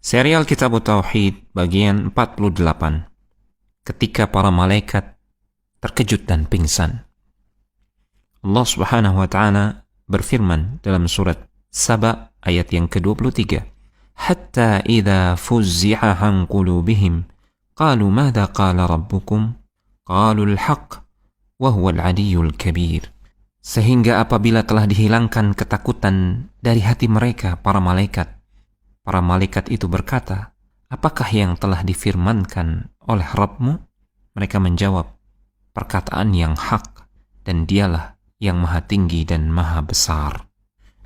Serial Kitab Tauhid bagian 48. Ketika para malaikat terkejut dan pingsan. Allah Subhanahu wa taala berfirman dalam surat Saba ayat yang ke-23. Hatta idza fuzzi'a an qulubihim qalu madza qala rabbukum qalu al-haq wa huwa al-'aliyyul kabir. Sehingga apabila telah dihilangkan ketakutan dari hati mereka, para malaikat itu berkata, apakah yang telah difirmankan oleh Rabbmu? Mereka menjawab, perkataan yang hak, dan dialah yang maha tinggi dan maha besar.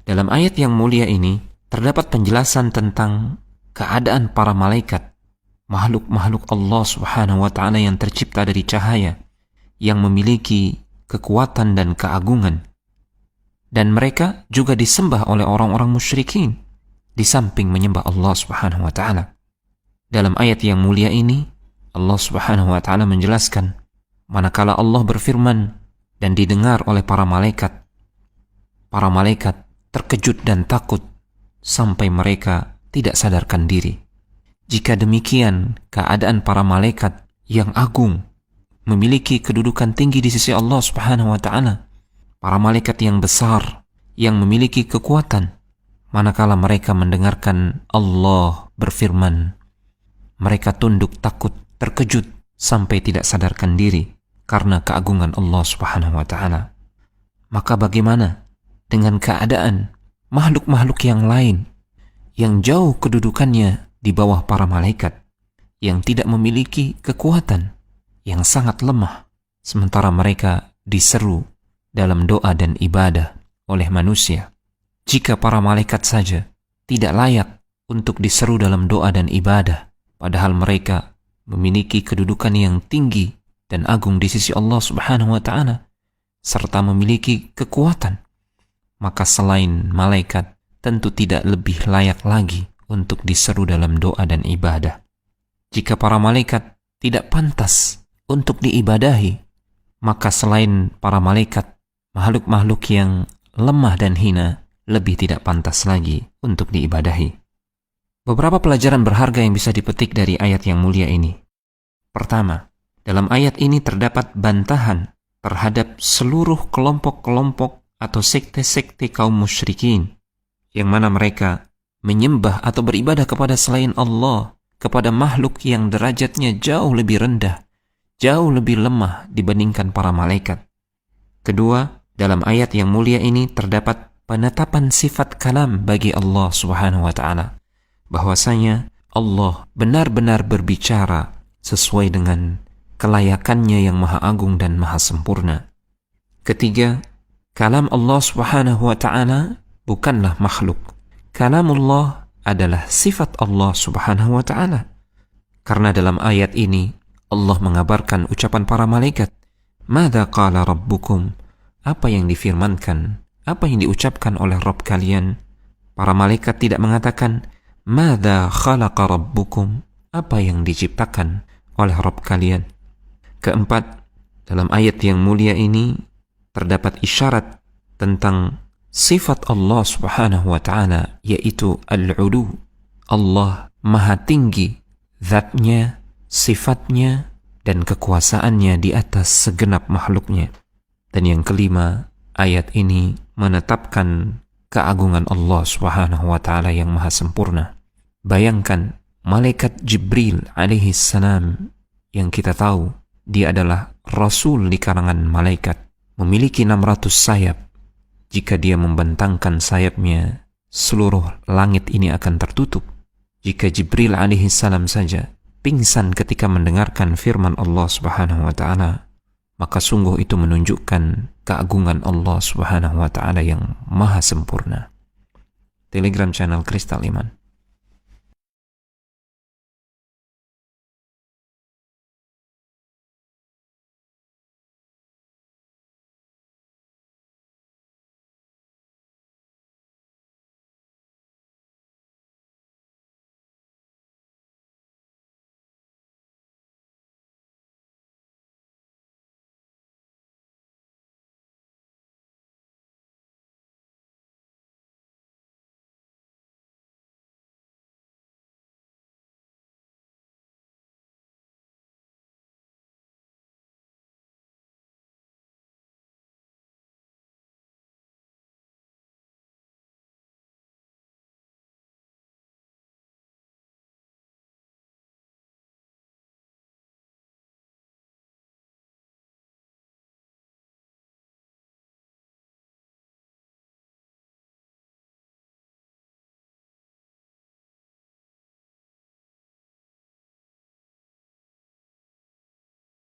Dalam ayat yang mulia ini, terdapat penjelasan tentang keadaan para malaikat, makhluk-makhluk Allah Subhanahu wa ta'ala yang tercipta dari cahaya, yang memiliki kekuatan dan keagungan. Dan mereka juga disembah oleh orang-orang musyrikin, di samping menyembah Allah Subhanahu wa ta'ala. Dalam ayat yang mulia ini, Allah Subhanahu wa ta'ala menjelaskan, manakala Allah berfirman dan didengar oleh para malaikat terkejut dan takut sampai mereka tidak sadarkan diri. Jika demikian, keadaan para malaikat yang agung, memiliki kedudukan tinggi di sisi Allah Subhanahu wa ta'ala, para malaikat yang besar, yang memiliki kekuatan, manakala mereka mendengarkan Allah berfirman, mereka tunduk takut, terkejut, sampai tidak sadarkan diri karena keagungan Allah Subhanahu wa ta'ala. Maka bagaimana dengan keadaan makhluk-makhluk yang lain yang jauh kedudukannya di bawah para malaikat, yang tidak memiliki kekuatan, yang sangat lemah, sementara mereka diseru dalam doa dan ibadah oleh manusia? Jika para malaikat saja tidak layak untuk diseru dalam doa dan ibadah, padahal mereka memiliki kedudukan yang tinggi dan agung di sisi Allah Subhanahu wa ta'ala, serta memiliki kekuatan, maka selain malaikat tentu tidak lebih layak lagi untuk diseru dalam doa dan ibadah. Jika para malaikat tidak pantas untuk diibadahi, maka selain para malaikat, makhluk-makhluk yang lemah dan hina lebih tidak pantas lagi untuk diibadahi. Beberapa pelajaran berharga yang bisa dipetik dari ayat yang mulia ini. Pertama, dalam ayat ini terdapat bantahan terhadap seluruh kelompok-kelompok atau sekte-sekte kaum musyrikin, yang mana mereka menyembah atau beribadah kepada selain Allah, kepada makhluk yang derajatnya jauh lebih rendah, jauh lebih lemah dibandingkan para malaikat. Kedua, dalam ayat yang mulia ini terdapat penetapan sifat kalam bagi Allah Subhanahu wa ta'ala, bahwasanya Allah benar-benar berbicara sesuai dengan kelayakannya yang maha agung dan maha sempurna. Ketiga, kalam Allah Subhanahu wa ta'ala bukanlah makhluk. Kalamullah adalah sifat Allah Subhanahu wa ta'ala. Karena dalam ayat ini Allah mengabarkan ucapan para malaikat, "Madza qala rabbukum?" Apa yang difirmankan, apa yang diucapkan oleh Rabb kalian? Para malaikat tidak mengatakan, "Madza khalaqa rabbukum?" Apa yang diciptakan oleh Rabb kalian? Keempat, dalam ayat yang mulia ini terdapat isyarat tentang sifat Allah Subhanahu wa ta'ala, yaitu al-'ulu. Allah maha tinggi zatnya, sifatnya, dan kekuasaannya di atas segenap makhluknya. Dan yang kelima, ayat ini menetapkan keagungan Allah Subhanahu wa ta'ala yang maha sempurna. Bayangkan, malaikat Jibril alaihi salam, yang kita tahu dia adalah rasul di kalangan malaikat, memiliki 600 sayap. Jika dia membentangkan sayapnya, seluruh langit ini akan tertutup. Jika Jibril alaihi salam saja pingsan ketika mendengarkan firman Allah Subhanahu wa ta'ala, maka sungguh itu menunjukkan keagungan Allah Subhanahu wa ta'ala yang maha sempurna. Telegram channel Kristal Iman.